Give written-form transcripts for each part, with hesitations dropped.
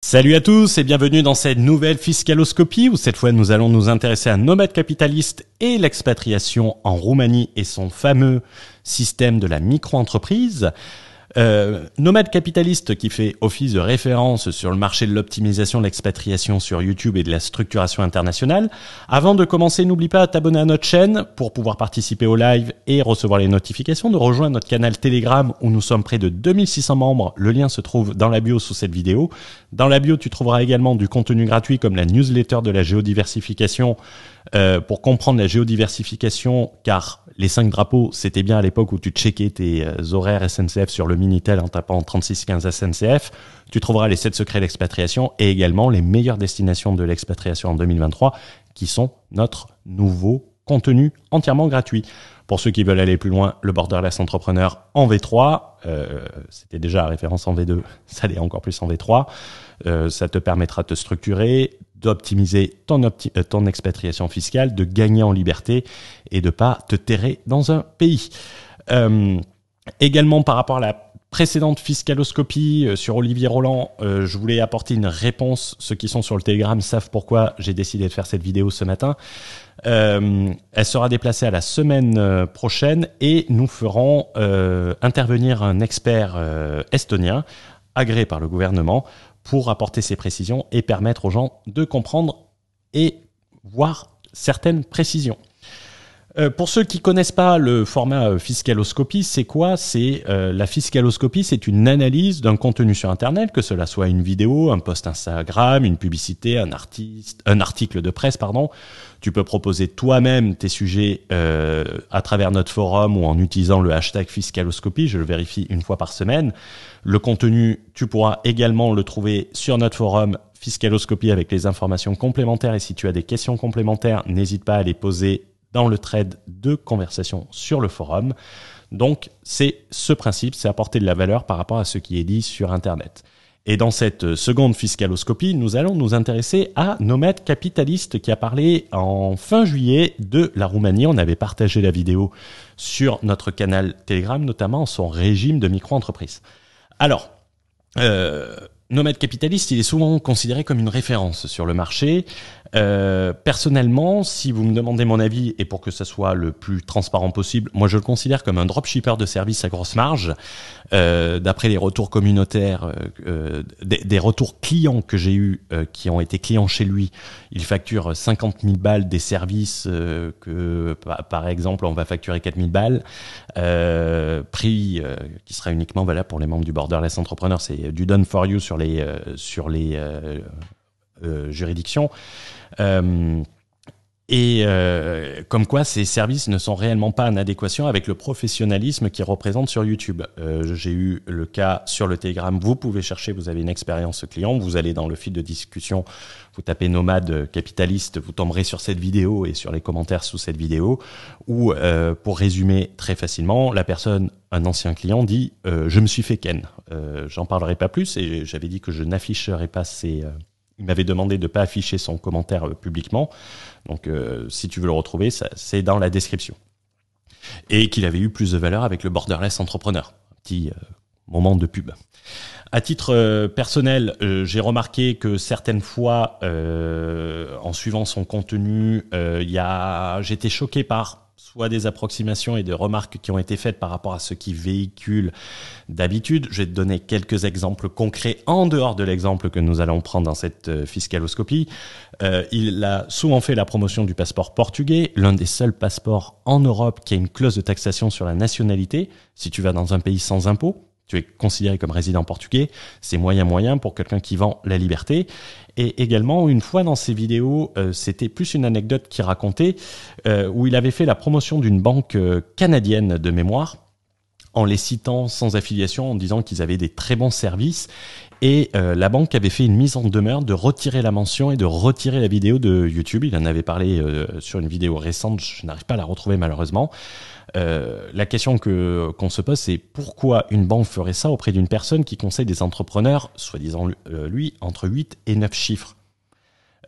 Salut à tous et bienvenue dans cette nouvelle fiscaloscopie où cette fois nous allons nous intéresser à Nomade Capitaliste et l'expatriation en Roumanie et son fameux système de la micro-entreprise. Nomade Capitaliste qui fait office de référence sur le marché de l'optimisation de l'expatriation sur YouTube et de la structuration internationale. Avant de commencer, n'oublie pas de t'abonner à notre chaîne pour pouvoir participer au live et recevoir les notifications, de rejoindre notre canal Telegram où nous sommes près de 2600 membres. Le lien se trouve dans la bio sous cette vidéo. Dans la bio, tu trouveras également du contenu gratuit comme la newsletter de la géodiversification pour comprendre la géodiversification, car les 5 drapeaux, c'était bien à l'époque où tu checkais tes horaires SNCF sur le Minitel en tapant 3615 SNCF. Tu trouveras les 7 secrets d'expatriation et également les meilleures destinations de l'expatriation en 2023 qui sont notre nouveau contenu entièrement gratuit. Pour ceux qui veulent aller plus loin, le Borderless Entrepreneur en V3, c'était déjà la référence en V2, ça l'est encore plus en V3. Ça te permettra de te structurer, d'optimiser ton expatriation fiscale, de gagner en liberté et de pas te terrer dans un pays. Également par rapport à la précédente fiscaloscopie sur Olivier Roland, je voulais apporter une réponse. Ceux qui sont sur le Telegram savent pourquoi j'ai décidé de faire cette vidéo ce matin. Elle sera déplacée à la semaine prochaine et nous ferons intervenir un expert estonien agréé par le gouvernement pour apporter ces précisions et permettre aux gens de comprendre et voir certaines précisions. Pour ceux qui connaissent pas le format fiscaloscopie, c'est quoi? C'est la fiscaloscopie, c'est une analyse d'un contenu sur Internet, que cela soit une vidéo, un post Instagram, une publicité, un article de presse, pardon. Tu peux proposer toi-même tes sujets à travers notre forum ou en utilisant le hashtag fiscaloscopie. Je le vérifie une fois par semaine. Le contenu, tu pourras également le trouver sur notre forum fiscaloscopie avec les informations complémentaires. Et si tu as des questions complémentaires, n'hésite pas à les poser dans le thread de conversation sur le forum. Donc, c'est ce principe, c'est apporter de la valeur par rapport à ce qui est dit sur Internet. Et dans cette seconde fiscaloscopie, nous allons nous intéresser à Nomade Capitaliste qui a parlé en fin juillet de la Roumanie. On avait partagé la vidéo sur notre canal Telegram, notamment son régime de micro-entreprise. Alors, Nomade Capitaliste, il est souvent considéré comme une référence sur le marché. Personnellement, si vous me demandez mon avis, et pour que ça soit le plus transparent possible, moi je le considère comme un dropshipper de services à grosse marge. D'après les retours communautaires, des retours clients que j'ai eus, qui ont été clients chez lui, il facture 50 000 balles des services que, par exemple, on va facturer 4 000 balles. Prix qui sera uniquement valable pour les membres du Borderless Entrepreneur, c'est du done for you sur les juridictions. Comme quoi ces services ne sont réellement pas en adéquation avec le professionnalisme qu'ils représentent sur YouTube. J'ai eu le cas sur le Telegram, vous pouvez chercher, vous avez une expérience client, vous allez dans le fil de discussion, vous tapez Nomade Capitaliste, vous tomberez sur cette vidéo et sur les commentaires sous cette vidéo, où pour résumer très facilement, la personne, un ancien client dit « je me suis fait ken ». J'en parlerai pas plus et j'avais dit que je n'afficherai pas ces... Il m'avait demandé de ne pas afficher son commentaire publiquement. Donc, si tu veux le retrouver, c'est dans la description. Et qu'il avait eu plus de valeur avec le Borderless Entrepreneur. Un petit moment de pub. À titre personnel, j'ai remarqué que certaines fois, en suivant son contenu, j'étais choqué par soit des approximations et des remarques qui ont été faites par rapport à ce qu'il véhicule d'habitude. Je vais te donner quelques exemples concrets en dehors de l'exemple que nous allons prendre dans cette fiscaloscopie. Il a souvent fait la promotion du passeport portugais, l'un des seuls passeports en Europe qui a une clause de taxation sur la nationalité. Si tu vas dans un pays sans impôt, tu es considéré comme résident portugais, c'est moyen pour quelqu'un qui vend la liberté. Et également, une fois dans ses vidéos, c'était plus une anecdote qu'il racontait, où il avait fait la promotion d'une banque canadienne de mémoire, en les citant sans affiliation, en disant qu'ils avaient des très bons services. Et la banque avait fait une mise en demeure de retirer la mention et de retirer la vidéo de YouTube. Il en avait parlé sur une vidéo récente, je n'arrive pas à la retrouver malheureusement. La question qu'on se pose, c'est pourquoi une banque ferait ça auprès d'une personne qui conseille des entrepreneurs, soi-disant lui, entre 8 et 9 chiffres.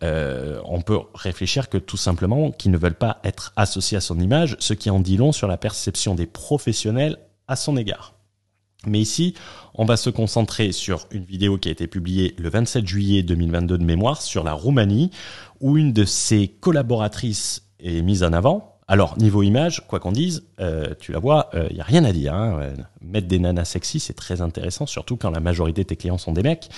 On peut réfléchir que tout simplement qu'ils ne veulent pas être associés à son image, ce qui en dit long sur la perception des professionnels à son égard. Mais ici, on va se concentrer sur une vidéo qui a été publiée le 27 juillet 2022 de mémoire sur la Roumanie, où une de ses collaboratrices est mise en avant. Alors, niveau image, quoi qu'on dise, tu la vois, il n'y a rien à dire. Hein. Mettre des nanas sexy, c'est très intéressant, surtout quand la majorité de tes clients sont des mecs.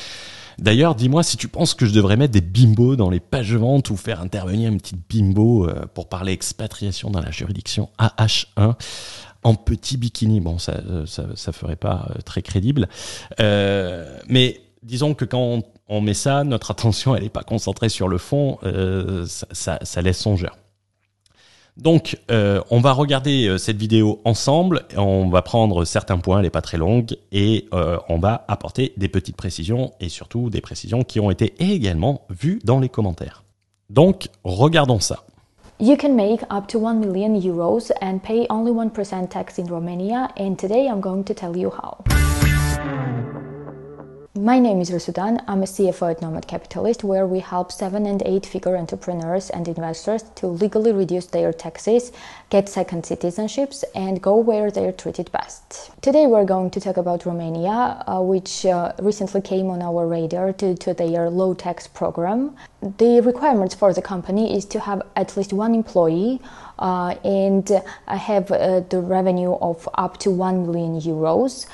D'ailleurs, dis-moi si tu penses que je devrais mettre des bimbos dans les pages de vente ou faire intervenir une petite bimbo pour parler expatriation dans la juridiction AH1 en petit bikini. Bon, ça ferait pas très crédible. Mais disons que quand on met ça, notre attention, elle n'est pas concentrée sur le fond. Ça laisse songeur. Donc, on va regarder cette vidéo ensemble. On va prendre certains points, elle n'est pas très longue, et on va apporter des petites précisions et surtout des précisions qui ont été également vues dans les commentaires. Donc, regardons ça. You can make up to 1 million euros and pay only 1% tax in Romania, and today I'm going to tell you how. My name is Rasudan. I'm a CFO at Nomad Capitalist, where we help 7- and 8-figure entrepreneurs and investors to legally reduce their taxes, get second citizenships, and go where they're treated best. Today we're going to talk about Romania, which recently came on our radar due to their low tax program. The requirements for the company is to have at least one employee and have the revenue of up to 1 million euros.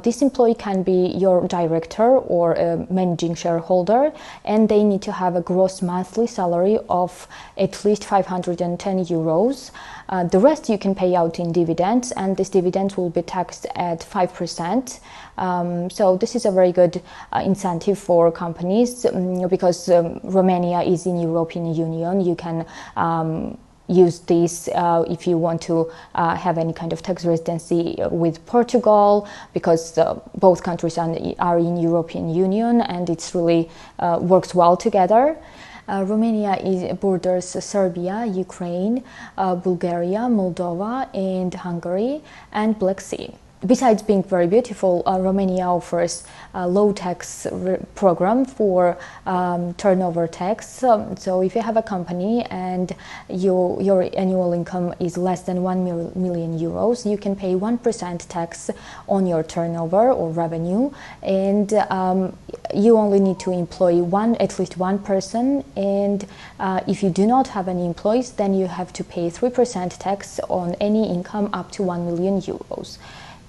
This employee can be your director or a managing shareholder, and they need to have a gross monthly salary of at least 510 euros. The rest you can pay out in dividends, and this dividends will be taxed at 5%. So this is a very good incentive for companies because Romania is in European Union. You can use this if you want to have any kind of tax residency with Portugal, because both countries are in European Union, and it's really works well together. Romania borders Serbia, Ukraine, Bulgaria, Moldova, and Hungary, and Black Sea. Besides being very beautiful, Romania offers a low tax program for turnover tax. So if you have a company and your annual income is less than 1 million euros, you can pay 1% tax on your turnover or revenue, and you only need to employ at least one person. And if you do not have any employees, then you have to pay 3% tax on any income up to 1 million euros.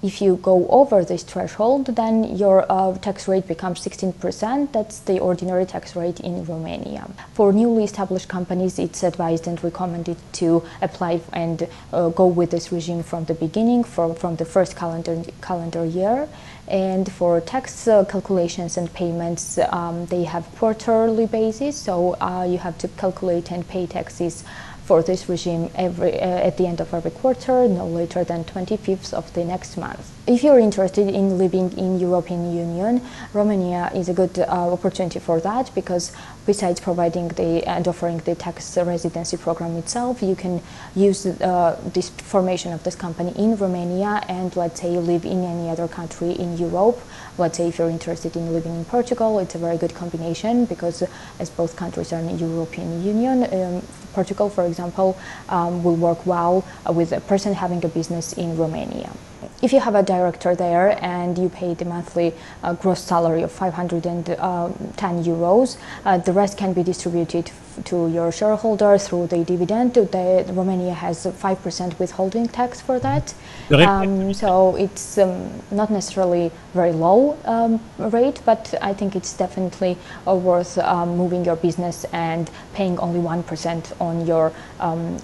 If you go over this threshold, then your tax rate becomes 16%. That's the ordinary tax rate in Romania. For newly established companies, it's advised and recommended to apply and go with this regime from the beginning, from the first calendar year. And for tax calculations and payments, they have quarterly basis, so you have to calculate and pay taxes for this regime at the end of every quarter, no later than 25th of the next month. If you're interested in living in European Union, Romania is a good opportunity for that, because besides providing and offering the tax residency program itself, you can use this formation of this company in Romania and, let's say, live in any other country in Europe. Let's say if you're interested in living in Portugal, it's a very good combination, because as both countries are in the European Union, Portugal, for example, will work well with a person having a business in Romania. If you have a director there and you pay the monthly gross salary of 510 euros, the rest can be distributed to your shareholder through the dividend. Romania has a 5% withholding tax for that. So it's not necessarily very low rate, but I think it's definitely worth moving your business and paying only 1% on your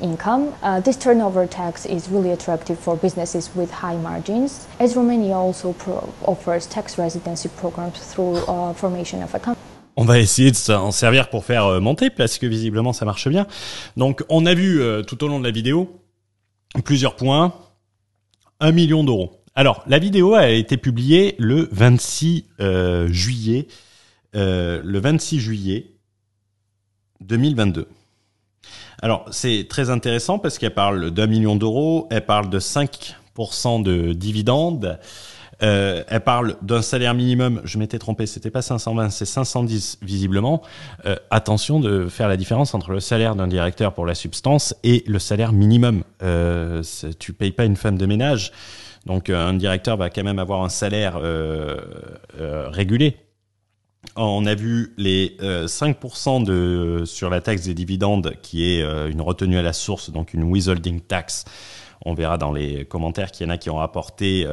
income. This turnover tax is really attractive for businesses with high margins, as Romania also offers tax residency programs through formation of a company. On va essayer de s'en servir pour faire monter, parce que visiblement ça marche bien. Donc on a vu tout au long de la vidéo plusieurs points. 1 million d'euros. Alors la vidéo a été publiée le 26 juillet 2022. Alors c'est très intéressant parce qu'elle parle d'1 million d'euros, elle parle de 5% de dividendes. Elle parle d'un salaire minimum, je m'étais trompé, c'était pas 520, c'est 510 visiblement. Attention de faire la différence entre le salaire d'un directeur pour la substance et le salaire minimum. Tu payes pas une femme de ménage, Donc un directeur va quand même avoir un salaire régulé. On a vu les 5% sur la taxe des dividendes, qui est une retenue à la source, donc une withholding tax. On verra dans les commentaires qu'il y en a qui ont apporté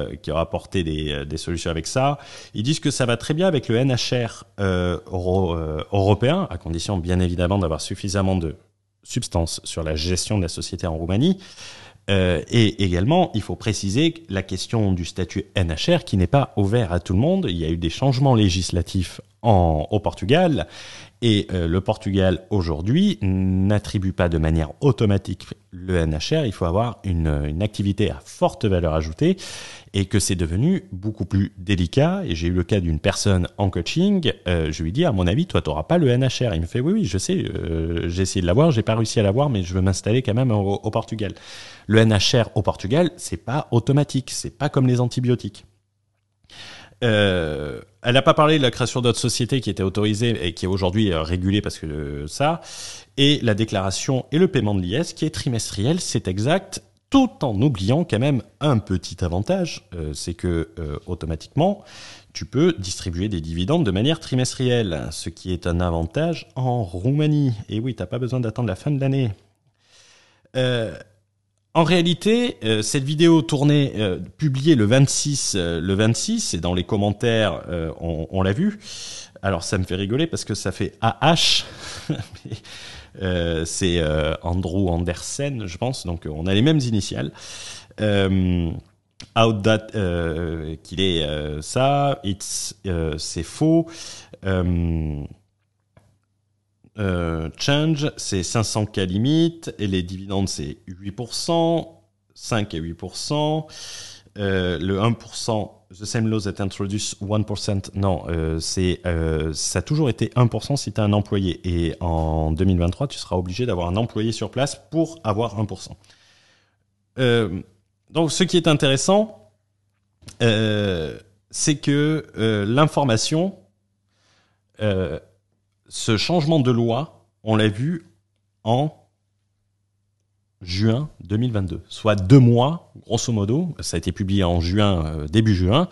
des solutions avec ça. Ils disent que ça va très bien avec le NHR européen, à condition bien évidemment d'avoir suffisamment de substance sur la gestion de la société en Roumanie. Et également, il faut préciser la question du statut NHR qui n'est pas ouvert à tout le monde. Il y a eu des changements législatifs au Portugal et le Portugal aujourd'hui n'attribue pas de manière automatique le NHR. Il faut avoir une activité à forte valeur ajoutée et que c'est devenu beaucoup plus délicat. Et j'ai eu le cas d'une personne en coaching. Je lui dis, à mon avis, toi, tu n'auras pas le NHR. Il me fait, oui, je sais, j'ai essayé de l'avoir, j'ai pas réussi à l'avoir, mais je veux m'installer quand même au Portugal. Le NHR au Portugal, c'est pas automatique, c'est pas comme les antibiotiques. Elle n'a pas parlé de la création d'autres sociétés qui étaient autorisées et qui est aujourd'hui régulée parce que ça, et la déclaration et le paiement de l'IS qui est trimestriel, c'est exact, tout en oubliant quand même un petit avantage, c'est que automatiquement, tu peux distribuer des dividendes de manière trimestrielle, ce qui est un avantage en Roumanie. Et oui, tu n'as pas besoin d'attendre la fin de l'année. En réalité, cette vidéo publiée le 26, et dans les commentaires, on l'a vu. Alors, ça me fait rigoler parce que ça fait AH. C'est Andrew Andersen, je pense. Donc, on a les mêmes initiales. Out that, qu'il est ça. C'est faux. Change, c'est 500K limite, et les dividendes, c'est 8%, 5 et 8%. Le 1%, the same law that introduce 1%, non, ça a toujours été 1% si tu as un employé. Et en 2023, tu seras obligé d'avoir un employé sur place pour avoir 1%. Donc, ce qui est intéressant, c'est que l'information... ce changement de loi, on l'a vu en juin 2022, soit 2 mois, grosso modo, ça a été publié en juin, début juin,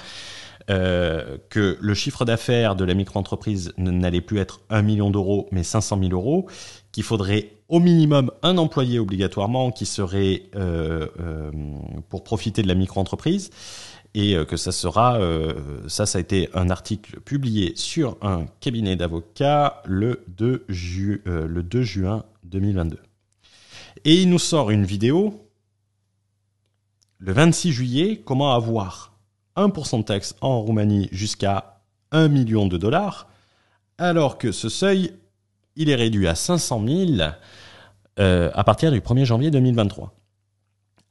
que le chiffre d'affaires de la micro-entreprise n'allait plus être 1 million d'euros, mais 500 000 euros, qu'il faudrait au minimum un employé obligatoirement qui serait pour profiter de la micro-entreprise, et que ça sera, ça a été un article publié sur un cabinet d'avocats le 2 juin 2022. Et il nous sort une vidéo le 26 juillet, comment avoir 1% de taxe en Roumanie jusqu'à 1 million de dollars, alors que ce seuil, il est réduit à 500 000 à partir du 1er janvier 2023.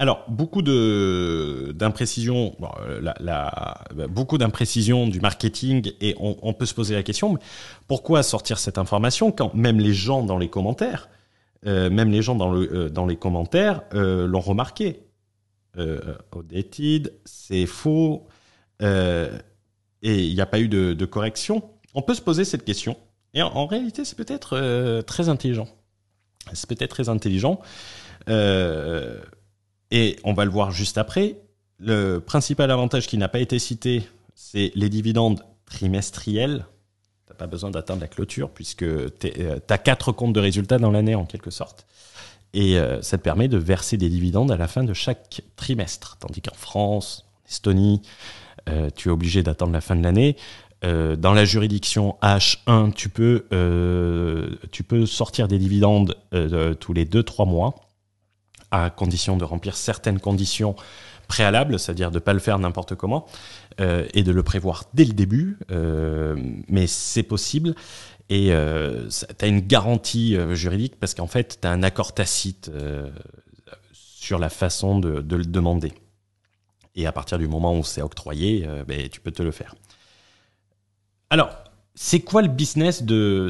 Alors, beaucoup d'imprécisions, beaucoup d'imprécisions du marketing, et on peut se poser la question, mais pourquoi sortir cette information quand même les gens dans les commentaires, l'ont remarqué. Outdated, c'est faux, et il n'y a pas eu de correction. On peut se poser cette question, et en réalité, c'est peut-être très intelligent. C'est peut-être très intelligent. Et on va le voir juste après. Le principal avantage qui n'a pas été cité, c'est les dividendes trimestriels. Tu n'as pas besoin d'attendre la clôture puisque tu as 4 comptes de résultats dans l'année en quelque sorte. Et ça te permet de verser des dividendes à la fin de chaque trimestre. Tandis qu'en France, en Estonie, tu es obligé d'attendre la fin de l'année. Dans la juridiction H1, tu peux sortir des dividendes tous les 2-3 mois, à condition de remplir certaines conditions préalables, c'est-à-dire de ne pas le faire n'importe comment, et de le prévoir dès le début, mais c'est possible, et tu as une garantie juridique, parce qu'en fait, tu as un accord tacite sur la façon de le demander. Et à partir du moment où c'est octroyé, tu peux te le faire. Alors, c'est quoi le business de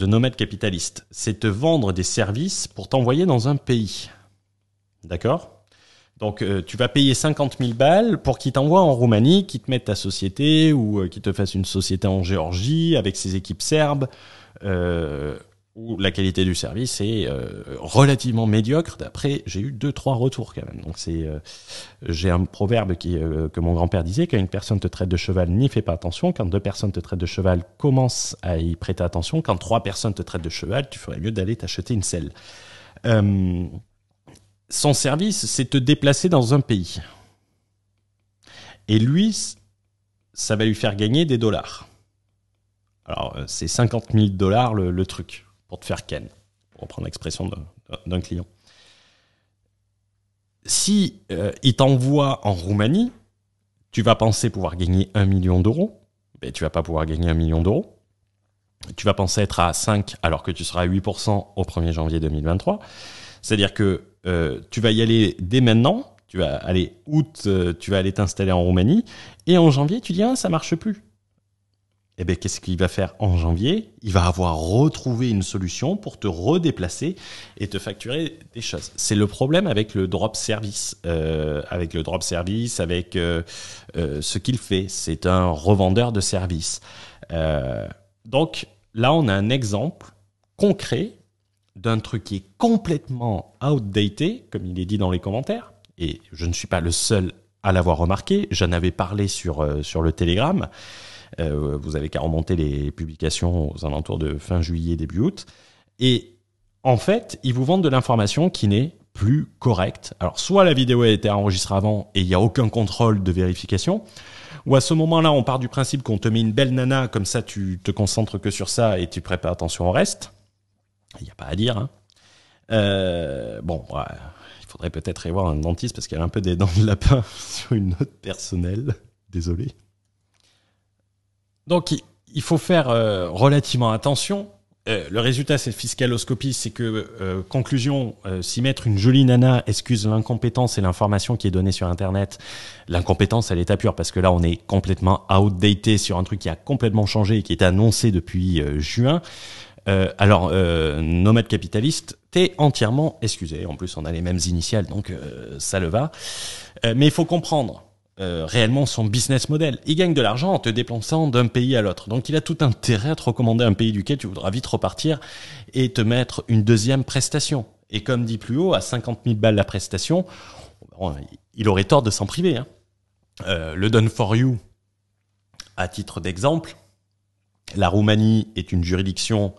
nomade capitaliste? C'est te vendre des services pour t'envoyer dans un pays. D'accord? Donc, tu vas payer 50 000 balles pour qu'ils t'envoient en Roumanie, qu'ils te mettent ta société ou qu'ils te fassent une société en Géorgie avec ses équipes serbes. où la qualité du service est relativement médiocre. D'après, j'ai eu 2-3 retours quand même. Donc j'ai un proverbe que mon grand-père disait: quand une personne te traite de cheval, n'y fais pas attention. Quand 2 personnes te traitent de cheval, commence à y prêter attention. Quand 3 personnes te traitent de cheval, tu ferais mieux d'aller t'acheter une selle. Son service, c'est te déplacer dans un pays. Et lui, ça va lui faire gagner des dollars. Alors, c'est 50 000 $ le truc, pour te faire ken, pour reprendre l'expression d'un client. Si il t'envoie en Roumanie, tu vas penser pouvoir gagner 1 million €, mais tu vas pas pouvoir gagner 1 million €. Tu vas penser être à 5 alors que tu seras à 8% au 1er janvier 2023. C'est-à-dire que tu vas y aller dès maintenant, tu vas aller août, tu vas aller t'installer en Roumanie, et en janvier, tu dis « Ah, ça marche plus ». Eh bien, qu'est-ce qu'il va faire en janvier? Il va avoir retrouvé une solution pour te redéplacer et te facturer des choses. C'est le problème avec le drop service. Avec ce qu'il fait. C'est un revendeur de services. Donc, là, on a un exemple concret d'un truc qui est complètement outdated, comme il est dit dans les commentaires. Et je ne suis pas le seul à l'avoir remarqué. J'en avais parlé sur le Telegram. Vous avez qu'à remonter les publications aux alentours de fin juillet, début août. Et en fait, ils vous vendent de l'information qui n'est plus correcte. Alors, soit la vidéo a été enregistrée avant et il n'y a aucun contrôle de vérification, ou à ce moment-là, on part du principe qu'on te met une belle nana, comme ça tu te concentres que sur ça et tu prêtes pas attention au reste. Il n'y a pas à dire. Hein. Il faudrait peut-être y voir un dentiste parce qu'elle a un peu des dents de lapin sur une note personnelle. Désolé. Donc, il faut faire relativement attention. Le résultat, c'est fiscaloscopie, c'est que, conclusion, s'y mettre une jolie nana excuse l'incompétence et l'information qui est donnée sur Internet. L'incompétence à l'état pur, parce que là, on est complètement outdated sur un truc qui a complètement changé et qui est annoncé depuis juin. Alors, nomade capitaliste, t'es entièrement excusé. En plus, on a les mêmes initiales, donc ça le va. Mais il faut comprendre réellement son business model. Il gagne de l'argent en te déplaçant d'un pays à l'autre. Donc, il a tout intérêt à te recommander un pays duquel tu voudras vite repartir et te mettre une deuxième prestation. Et comme dit plus haut, à 50 000 balles la prestation, il aurait tort de s'en priver. Hein. Le Done for You, à titre d'exemple, la Roumanie est une juridiction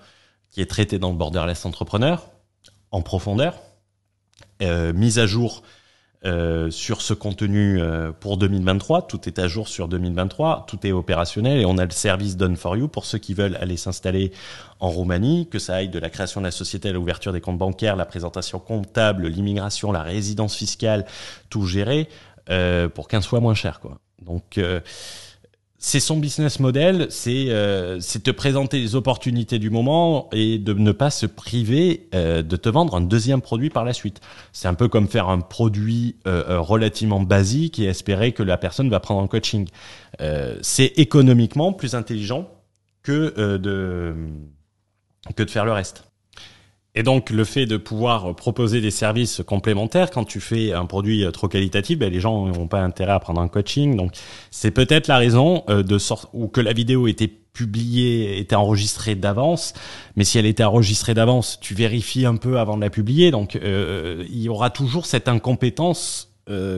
qui est traitée dans le borderless entrepreneur, en profondeur, mise à jour sur ce contenu pour 2023. Tout est à jour sur 2023, tout est opérationnel et on a le service Done for You pour ceux qui veulent aller s'installer en Roumanie, que ça aille de la création de la société à l'ouverture des comptes bancaires, la présentation comptable, l'immigration, la résidence fiscale, tout géré pour 15 fois moins cher, quoi. Donc c'est son business model, c'est te présenter les opportunités du moment et de ne pas se priver de te vendre un deuxième produit par la suite. C'est un peu comme faire un produit relativement basique et espérer que la personne va prendre un coaching. C'est économiquement plus intelligent que de faire le reste. Et donc, le fait de pouvoir proposer des services complémentaires, quand tu fais un produit trop qualitatif, les gens n'ont pas intérêt à prendre un coaching. Donc, c'est peut-être la raison ou que la vidéo était publiée, était enregistrée d'avance. Mais si elle était enregistrée d'avance, tu vérifies un peu avant de la publier. Donc, il y aura toujours cette incompétence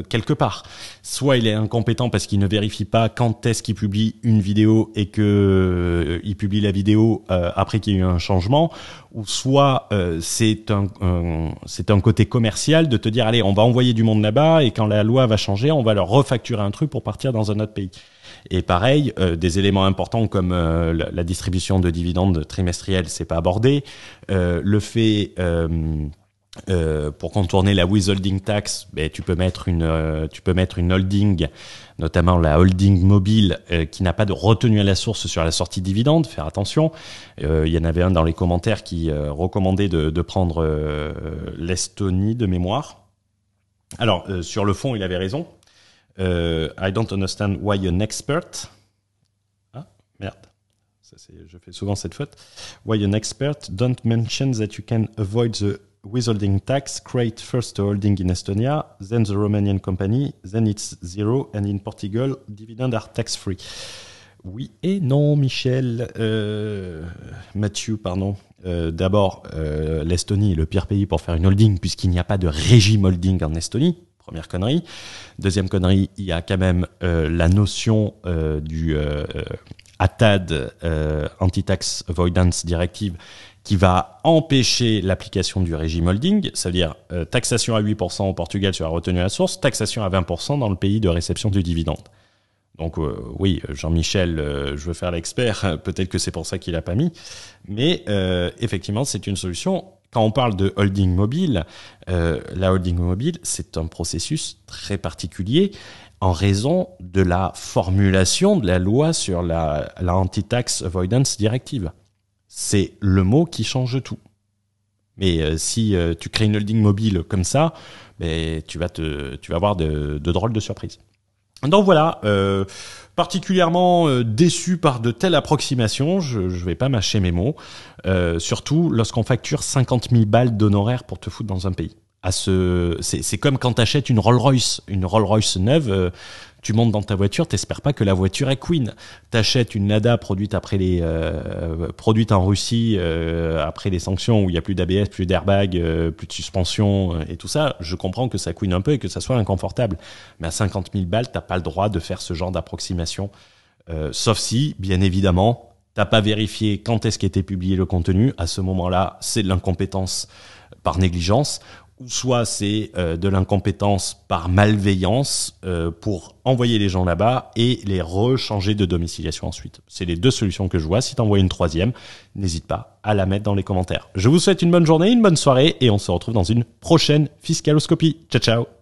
quelque part. Soit il est incompétent parce qu'il ne vérifie pas quand est-ce qu'il publie une vidéo et que il publie la vidéo après qu'il y ait eu un changement, ou soit c'est un côté commercial de te dire allez, on va envoyer du monde là-bas et quand la loi va changer, on va leur refacturer un truc pour partir dans un autre pays. Et pareil, des éléments importants comme la distribution de dividendes trimestriels, c'est pas abordé. Le fait pour contourner la withholding tax, tu peux mettre une holding, notamment la holding mobile, qui n'a pas de retenue à la source sur la sortie de dividendes. Faire attention. Il y en avait un dans les commentaires qui recommandait de prendre l'Estonie de mémoire. Alors sur le fond, il avait raison. I don't understand why an expert. Ah merde. Je fais souvent cette faute. Why an expert don't mention that you can avoid the withholding tax, create first a holding in Estonia, then the Romanian company, then it's zero, and in Portugal, dividends are tax-free. Oui et non, Mathieu, pardon. D'abord, l'Estonie est le pire pays pour faire une holding puisqu'il n'y a pas de régime holding en Estonie. Première connerie. Deuxième connerie, il y a quand même la notion du ATAD, Anti-Tax Avoidance Directive, qui va empêcher l'application du régime holding, c'est-à-dire taxation à 8% au Portugal sur la retenue à la source, taxation à 20% dans le pays de réception du dividende. Donc oui, Jean-Michel, je veux faire l'expert, peut-être que c'est pour ça qu'il n'a pas mis, mais effectivement, c'est une solution. Quand on parle de holding mobile, la holding mobile, c'est un processus très particulier en raison de la formulation de la loi sur la Anti-Tax Avoidance Directive. C'est le mot qui change tout. Mais si tu crées une holding mobile comme ça, tu vas avoir de drôles de surprises. Donc voilà, particulièrement déçu par de telles approximations, je vais pas mâcher mes mots, surtout lorsqu'on facture 50 000 balles d'honoraires pour te foutre dans un pays. C'est comme quand tu achètes une Rolls-Royce neuve, tu montes dans ta voiture, t'espères pas que la voiture est Queen. T'achètes une Lada produite produite en Russie après les sanctions où il y a plus d'ABS, plus d'airbag, plus de suspension et tout ça. Je comprends que ça queen un peu et que ça soit inconfortable, mais à 50 000 balles, t'as pas le droit de faire ce genre d'approximation, sauf si, bien évidemment, t'as pas vérifié quand est-ce qu'était publié le contenu. À ce moment-là, c'est de l'incompétence par négligence. Ou soit c'est de l'incompétence par malveillance pour envoyer les gens là-bas et les rechanger de domiciliation ensuite. C'est les deux solutions que je vois. Si tu envoies une troisième, n'hésite pas à la mettre dans les commentaires. Je vous souhaite une bonne journée, une bonne soirée et on se retrouve dans une prochaine Fiscaloscopie. Ciao, ciao.